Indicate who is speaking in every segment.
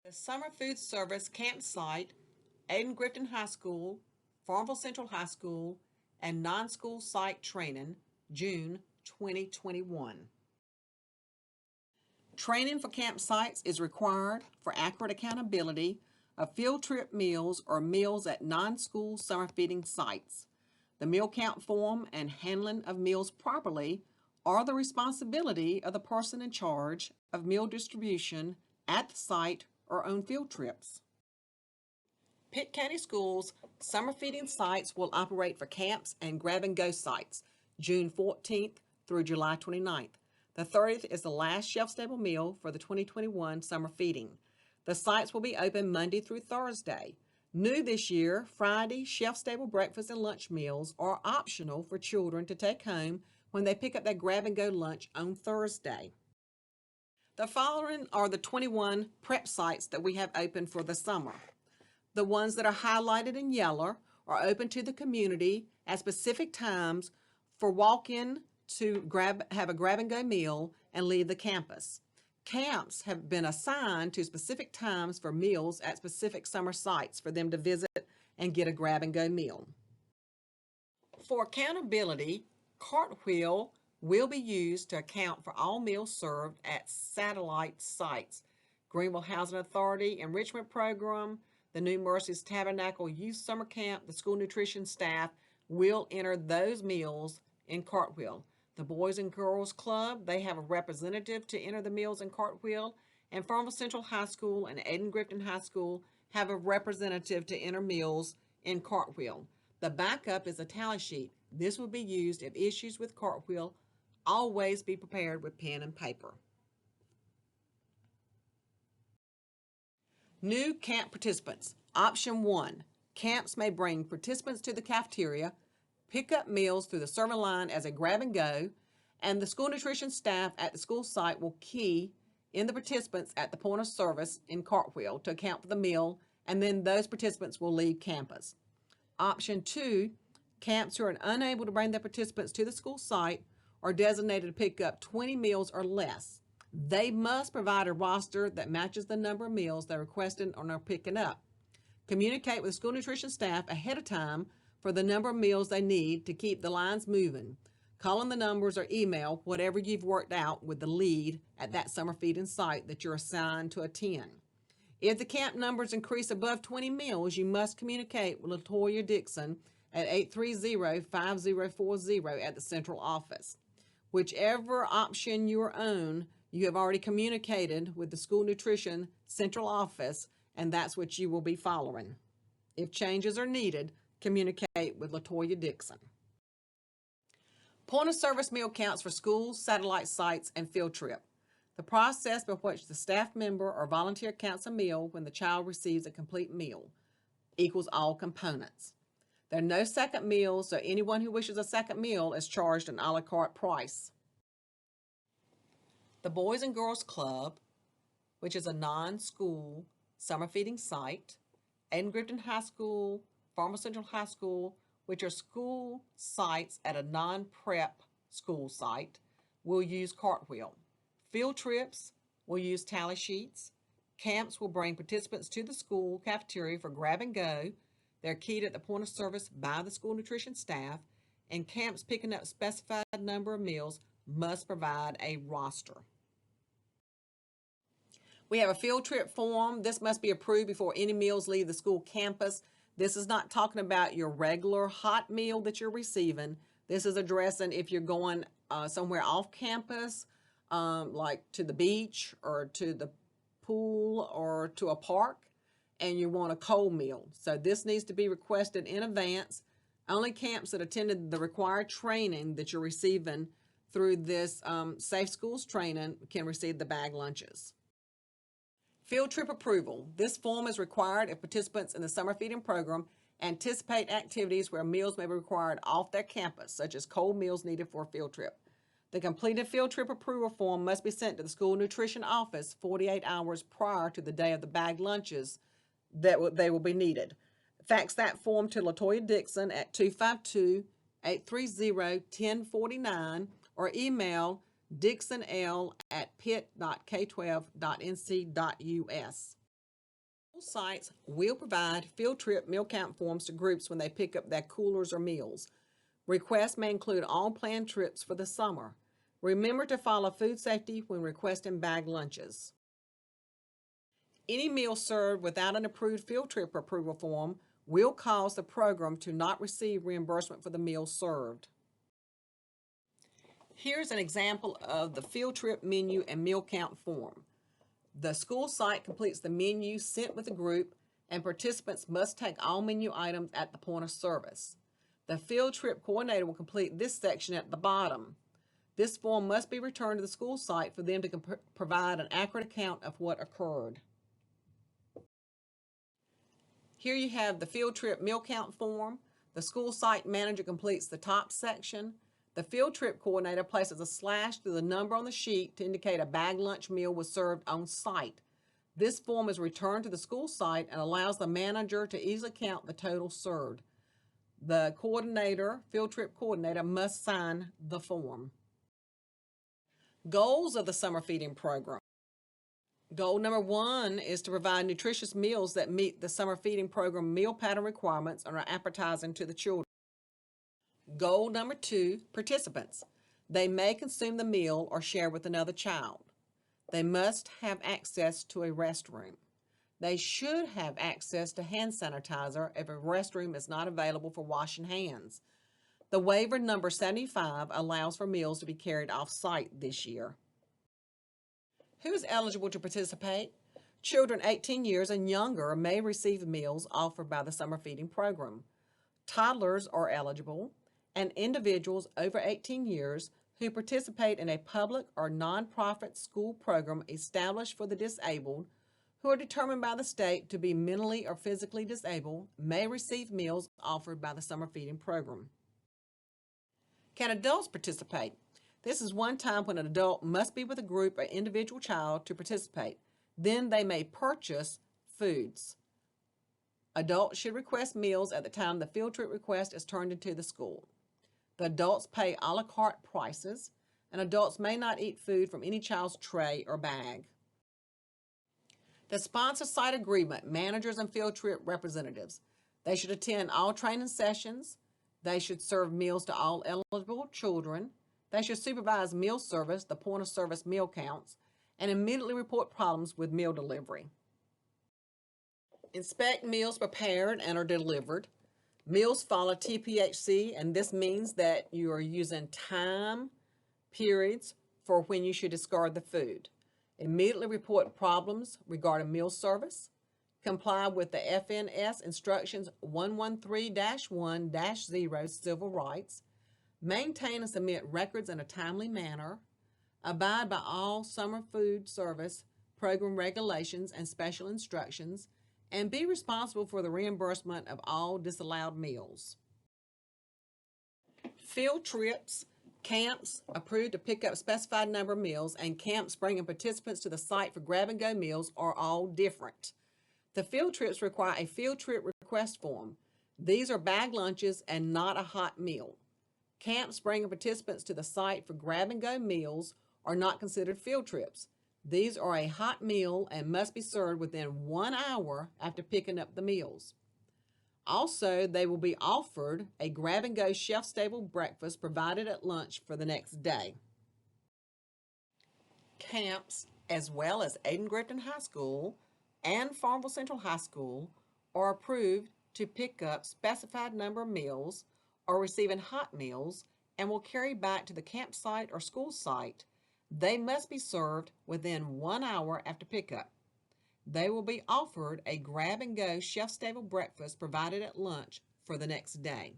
Speaker 1: The Summer Food Service campsite, Aden-Grifton High School, Farmville Central High School, and non-school site training, June 2021. Training for campsites is required for accurate accountability of field trip meals or meals at non-school summer feeding sites. The meal count form and handling of meals properly are the responsibility of the person in charge of meal distribution at the site or on field trips. Pitt County Schools summer feeding sites will operate for camps and grab-and-go sites, June 14th through July 29th. The 30th is the last shelf-stable meal for the 2021 summer feeding. The sites will be open Monday through Thursday. New this year, Friday shelf-stable breakfast and lunch meals are optional for children to take home when they pick up their grab-and-go lunch on Thursday. The following are the 21 prep sites that we have open for the summer. The ones that are highlighted in yellow are open to the community at specific times for walk-in to have a grab-and-go meal and leave the campus. Camps have been assigned to specific times for meals at specific summer sites for them to visit and get a grab-and-go meal. For accountability, Cartwheel will be used to account for all meals served at satellite sites. Greenville Housing Authority Enrichment Program, the New Mercies Tabernacle Youth Summer Camp, the school nutrition staff will enter those meals in Cartwheel. The Boys and Girls Club, they have a representative to enter the meals in Cartwheel, and Farmville Central High School and Aden-Grifton High School have a representative to enter meals in Cartwheel. The backup is a tally sheet. This will be used if issues with Cartwheel. Always be prepared with pen and paper. New camp participants. Option 1. Camps may bring participants to the cafeteria, pick up meals through the serving line as a grab and go, and the school nutrition staff at the school site will key in the participants at the point of service in Cartwheel to account for the meal, and then those participants will leave campus. Option 2, camps who are unable to bring their participants to the school site are designated to pick up 20 meals or less. They must provide a roster that matches the number of meals they're requesting or are picking up. Communicate with the school nutrition staff ahead of time for the number of meals they need to keep the lines moving. Call in the numbers or email whatever you've worked out with the lead at that summer feeding site that you're assigned to attend. If the camp numbers increase above 20 meals, you must communicate with LaToya Dixon at 830-5040 at the central office. Whichever option you're on, you have already communicated with the school nutrition central office, and that's what you will be following. If changes are needed, communicate with LaToya Dixon. Point of service meal counts for schools, satellite sites, and field trip. The process by which the staff member or volunteer counts a meal when the child receives a complete meal equals all components. There are no second meals, so anyone who wishes a second meal is charged an a la carte price. The Boys and Girls Club, which is a non-school summer feeding site, Aden-Grifton High School, Farmville Central High School, which are school sites at a non-prep school site, will use Cartwheel. Field trips will use tally sheets. Camps will bring participants to the school cafeteria for grab and go. They're keyed at the point of service by the school nutrition staff, and camps picking up specified number of meals must provide a roster. We have a field trip form. This must be approved before any meals leave the school campus. This is not talking about your regular hot meal that you're receiving. This is addressing if you're going somewhere off campus, like to the beach or to the pool or to a park, and you want a cold meal. So this needs to be requested in advance. Only camps that attended the required training that you're receiving through this Safe Schools training can receive the bag lunches. Field trip approval. This form is required if participants in the summer feeding program anticipate activities where meals may be required off their campus, such as cold meals needed for a field trip. The completed field trip approval form must be sent to the school nutrition office 48 hours prior to the day of the bag lunches that they will be needed. Fax that form to LaToya Dixon at 252-830-1049 or email dixonl@pitt.k12.nc.us. Sites will provide field trip meal count forms to groups when they pick up their coolers or meals. Requests may include all planned trips for the summer. Remember to follow food safety when requesting bag lunches. Any meal served without an approved field trip approval form will cause the program to not receive reimbursement for the meal served. Here's an example of the field trip menu and meal count form. The school site completes the menu sent with the group, and participants must take all menu items at the point of service. The field trip coordinator will complete this section at the bottom. This form must be returned to the school site for them to provide an accurate account of what occurred. Here you have the field trip meal count form. The school site manager completes the top section. The field trip coordinator places a slash through the number on the sheet to indicate a bag lunch meal was served on site. This form is returned to the school site and allows the manager to easily count the total served. The field trip coordinator, must sign the form. Goals of the summer feeding program. Goal number 1 is to provide nutritious meals that meet the summer feeding program meal pattern requirements and are appetizing to the children. Goal number 2, participants. They may consume the meal or share with another child. They must have access to a restroom. They should have access to hand sanitizer if a restroom is not available for washing hands. The waiver number 75 allows for meals to be carried off-site this year. Who is eligible to participate? Children 18 years and younger may receive meals offered by the summer feeding program. Toddlers are eligible, and individuals over 18 years who participate in a public or nonprofit school program established for the disabled, who are determined by the state to be mentally or physically disabled, may receive meals offered by the summer feeding program. Can adults participate? This is one time when an adult must be with a group or individual child to participate. Then they may purchase foods. Adults should request meals at the time the field trip request is turned into the school. The adults pay a la carte prices, and adults may not eat food from any child's tray or bag. The sponsor site agreement, managers and field trip representatives. They should attend all training sessions. They should serve meals to all eligible children. They should supervise meal service, the point of service meal counts, and immediately report problems with meal delivery. Inspect meals prepared and are delivered. Meals follow TPHC, and this means that you are using time periods for when you should discard the food. Immediately report problems regarding meal service. Comply with the FNS Instructions 113-1-0 Civil Rights. Maintain and submit records in a timely manner. Abide by all summer food service program regulations and special instructions, and be responsible for the reimbursement of all disallowed meals. Field trips, camps approved to pick up specified number of meals, and camps bringing participants to the site for grab-and-go meals are all different. The field trips require a field trip request form. These are bag lunches and not a hot meal. Camps bringing participants to the site for grab-and-go meals are not considered field trips. These are a hot meal and must be served within 1 hour after picking up the meals. Also, they will be offered a grab-and-go shelf-stable breakfast provided at lunch for the next day. Camps, as well as Ayden-Grifton High School and Farmville Central High School, are approved to pick up specified number of meals or receiving hot meals and will carry back to the campsite or school site. They must be served within 1 hour after pickup. They will be offered a grab-and-go shelf-stable breakfast provided at lunch for the next day.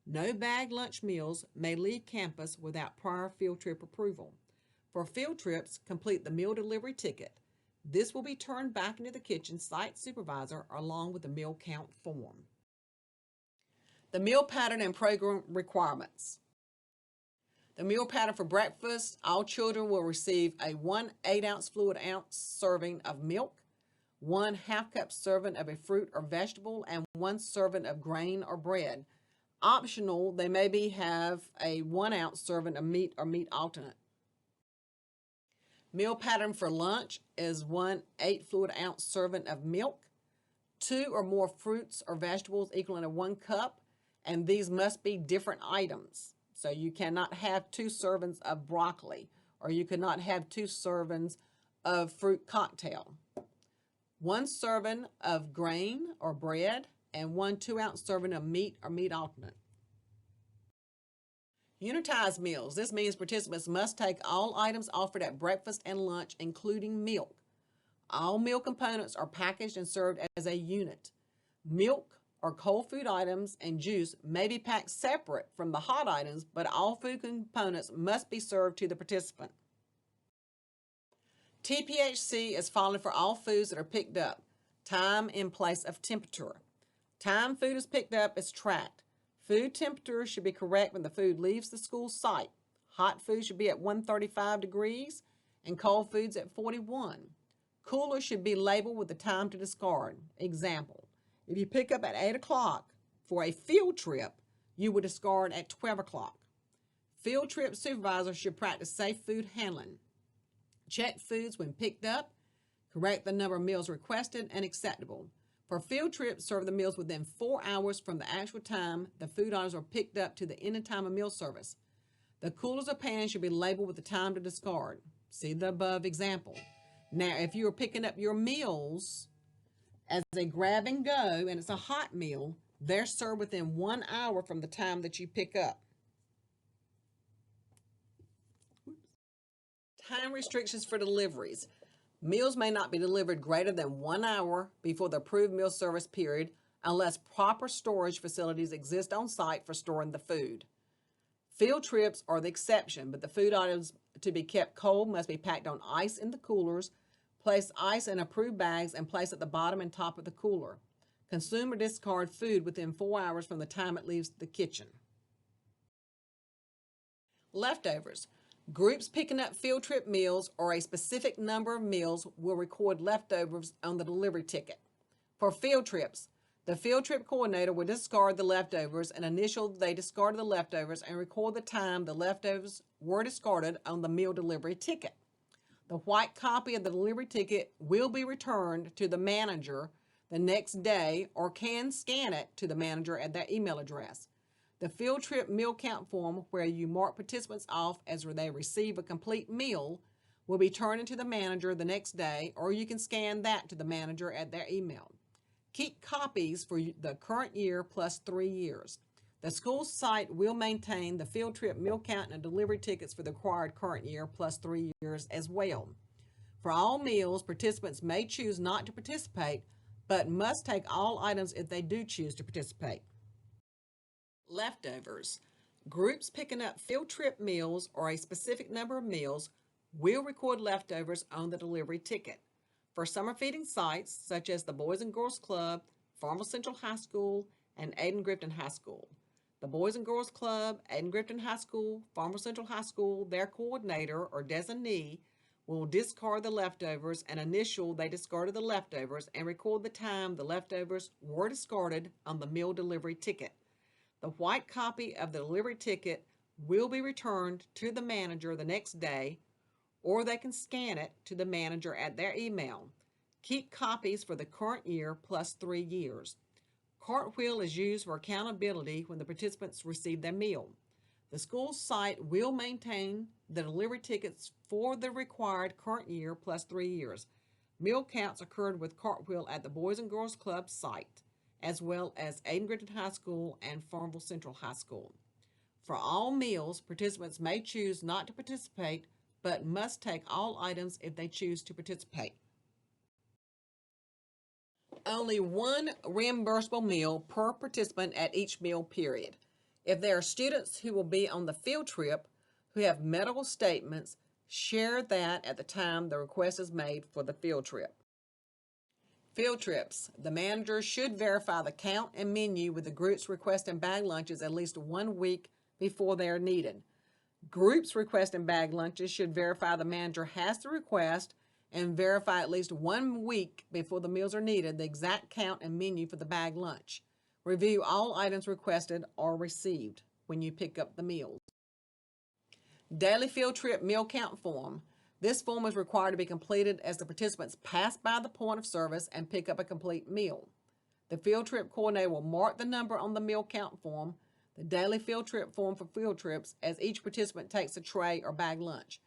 Speaker 1: No bag lunch meals may leave campus without prior field trip approval. For field trips, complete the meal delivery ticket. This will be turned back into the kitchen site supervisor along with the meal count form. The meal pattern and program requirements. The meal pattern for breakfast, all children will receive a 1 8-ounce fluid ounce serving of milk, 1 half-cup serving of a fruit or vegetable, and 1 serving of grain or bread. Optional, they maybe have a 1 ounce serving of meat or meat alternate. Meal pattern for lunch is 1 8 fluid ounce serving of milk, 2 or more fruits or vegetables equaling to 1 cup, and these must be different items. So you cannot have 2 servings of broccoli, or you cannot have 2 servings of fruit cocktail. 1 serving of grain or bread, and 1 2-ounce serving of meat or meat alternate. Unitized meals. This means participants must take all items offered at breakfast and lunch, including milk. All meal components are packaged and served as a unit. Milk or cold food items and juice may be packed separate from the hot items, but all food components must be served to the participant. TPHC is followed for all foods that are picked up. Time in place of temperature. Time food is picked up is tracked. Food temperature should be correct when the food leaves the school site. Hot food should be at 135 degrees and cold foods at 41. Cooler should be labeled with the time to discard. Example, if you pick up at 8 o'clock for a field trip, you would discard at 12 o'clock. Field trip supervisors should practice safe food handling. Check foods when picked up, correct the number of meals requested and acceptable. For field trips, serve the meals within 4 hours from the actual time the food items are picked up to the end of time of meal service. The coolers or pans should be labeled with the time to discard. See the above example. Now, if you are picking up your meals as a grab and go and it's a hot meal, they're served within 1 hour from the time that you pick up. Time restrictions for deliveries. Meals may not be delivered greater than 1 hour before the approved meal service period unless proper storage facilities exist on site for storing the food. Field trips are the exception, but the food items to be kept cold must be packed on ice in the coolers, place ice in approved bags, and place at the bottom and top of the cooler. Consume or discard food within 4 hours from the time it leaves the kitchen. Leftovers. Groups picking up field trip meals or a specific number of meals will record leftovers on the delivery ticket. For field trips, the field trip coordinator will discard the leftovers and initial they discarded the leftovers and record the time the leftovers were discarded on the meal delivery ticket. The white copy of the delivery ticket will be returned to the manager the next day or can scan it to the manager at their email address. The field trip meal count form, where you mark participants off as they receive a complete meal, will be turned into the manager the next day, or you can scan that to the manager at their email. Keep copies for the current year plus 3 years. The school site will maintain the field trip meal count and delivery tickets for the required current year plus 3 years as well. For all meals, participants may choose not to participate, but must take all items if they do choose to participate. Leftovers. Groups picking up field trip meals or a specific number of meals will record leftovers on the delivery ticket. For summer feeding sites, such as the Boys and Girls Club, Farmville Central High School, and Ayden-Grifton High School. The Boys and Girls Club, Ayden-Grifton High School, Farmville Central High School, their coordinator or designee will discard the leftovers and initial they discarded the leftovers and record the time the leftovers were discarded on the meal delivery ticket. The white copy of the delivery ticket will be returned to the manager the next day, or they can scan it to the manager at their email. Keep copies for the current year plus 3 years. Cartwheel is used for accountability when the participants receive their meal. The school site will maintain the delivery tickets for the required current year plus 3 years. Meal counts occurred with Cartwheel at the Boys and Girls Club site, as well as Ayden-Grifton High School and Farmville Central High School. For all meals, participants may choose not to participate, but must take all items if they choose to participate. Only 1 reimbursable meal per participant at each meal period. If there are students who will be on the field trip who have medical statements, share that at the time the request is made for the field trip. Field trips. The manager should verify the count and menu with the groups requesting bag lunches at least 1 week before they are needed. Groups requesting bag lunches should verify the manager has the request and verify at least 1 week before the meals are needed the exact count and menu for the bag lunch. Review all items requested or received when you pick up the meals. Daily field trip meal count form. This form is required to be completed as the participants pass by the point of service and pick up a complete meal. The field trip coordinator will mark the number on the meal count form, the daily field trip form for field trips, as each participant takes a tray or bag lunch.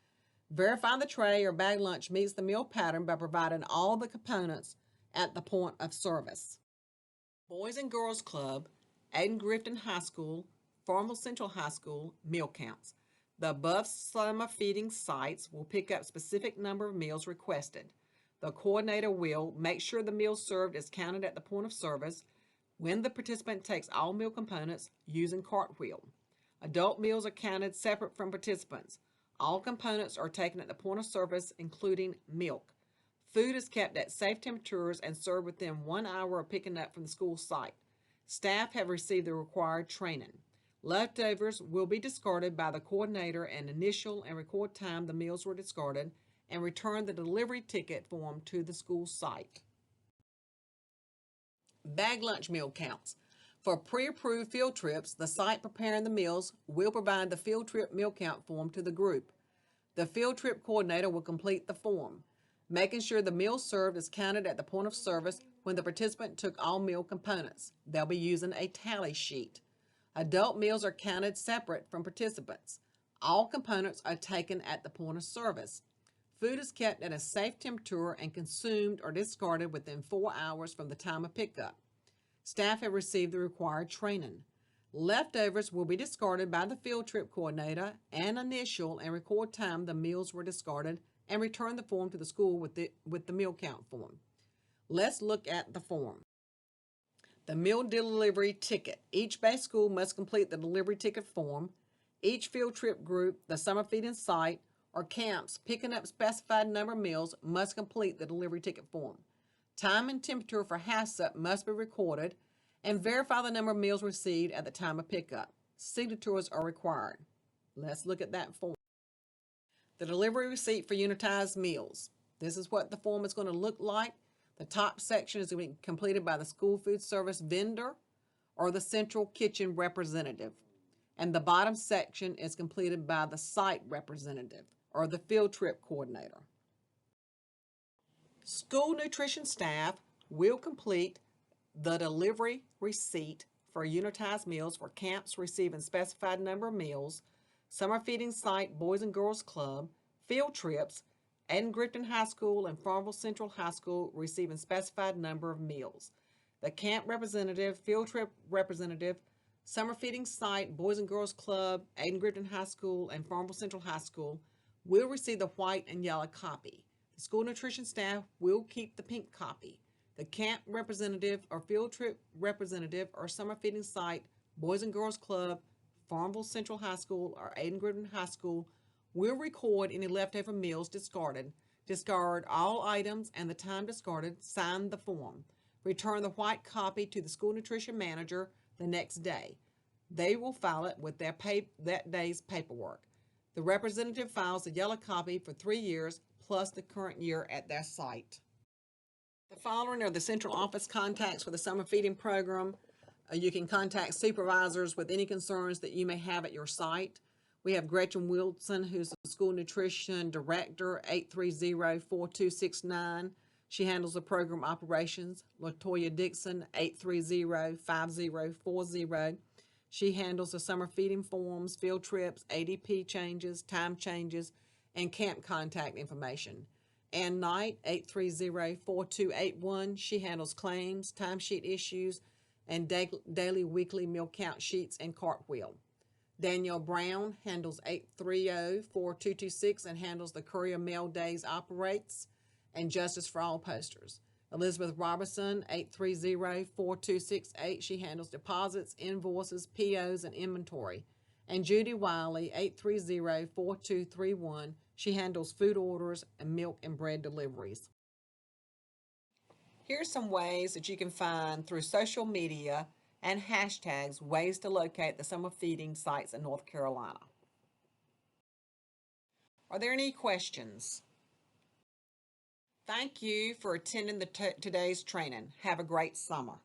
Speaker 1: Verify the tray or bag lunch meets the meal pattern by providing all the components at the point of service. Boys and Girls Club, Ayden-Grifton High School, Farmville Central High School, meal counts. The above summer feeding sites will pick up specific number of meals requested. The coordinator will make sure the meal served is counted at the point of service when the participant takes all meal components using cartwheel. Adult meals are counted separate from participants. All components are taken at the point of service, including milk. Food is kept at safe temperatures and served within 1 hour of picking up from the school site. Staff have received the required training. Leftovers will be discarded by the coordinator and initial and record time the meals were discarded and return the delivery ticket form to the school site. Bag lunch meal counts. For pre-approved field trips, the site preparing the meals will provide the field trip meal count form to the group. The field trip coordinator will complete the form, making sure the meal served is counted at the point of service when the participant took all meal components. They'll be using a tally sheet. Adult meals are counted separate from participants. All components are taken at the point of service. Food is kept at a safe temperature and consumed or discarded within 4 hours from the time of pickup. Staff have received the required training. Leftovers will be discarded by the field trip coordinator and initial and record time the meals were discarded and return the form to the school with the meal count form. Let's look at the form. The meal delivery ticket. Each base school must complete the delivery ticket form. Each field trip group, the summer feeding site, or camps picking up specified number of meals must complete the delivery ticket form. Time and temperature for HACCP must be recorded and verify the number of meals received at the time of pickup. Signatures are required. Let's look at that form. The delivery receipt for unitized meals. This is what the form is going to look like. The top section is going to be completed by the school food service vendor or the central kitchen representative. And the bottom section is completed by the site representative or the field trip coordinator. School nutrition staff will complete the delivery receipt for unitized meals for camps receiving specified number of meals, summer feeding site Boys and Girls Club, field trips, Ayden-Grifton High School and Farmville Central High School receiving specified number of meals. The camp representative, field trip representative, summer feeding site Boys and Girls Club, Ayden-Grifton High School and Farmville Central High School will receive the white and yellow copy. The school nutrition staff will keep the pink copy. The camp representative or field trip representative or summer feeding site, Boys and Girls Club, Farmville Central High School, or Ayden-Grifton High School will record any leftover meals discarded, discard all items and the time discarded, sign the form, return the white copy to the school nutrition manager the next day. They will file it with that day's paperwork. The representative files the yellow copy for 3 years plus the current year at their site. The following are the central office contacts for the summer feeding program. You can contact supervisors with any concerns that you may have at your site. We have Gretchen Wilson, who's the school nutrition director, 830-4269. She handles the program operations. LaToya Dixon, 830-5040. She handles the summer feeding forms, field trips, ADP changes, time changes, and camp contact information. Ann Knight, 830-4281. She handles claims, timesheet issues, and daily, weekly meal count sheets and cartwheel. Danielle Brown handles 830-4226 and handles the courier mail days operates and Justice for All posters. Elizabeth Robertson, 830-4268. She handles deposits, invoices, POs, and inventory. And Judy Wiley, 830-4231. She handles food orders and milk and bread deliveries. Here's some ways that you can find through social media and hashtags ways to locate the summer feeding sites in North Carolina. Are there any questions? Thank you for attending today's training. Have a great summer.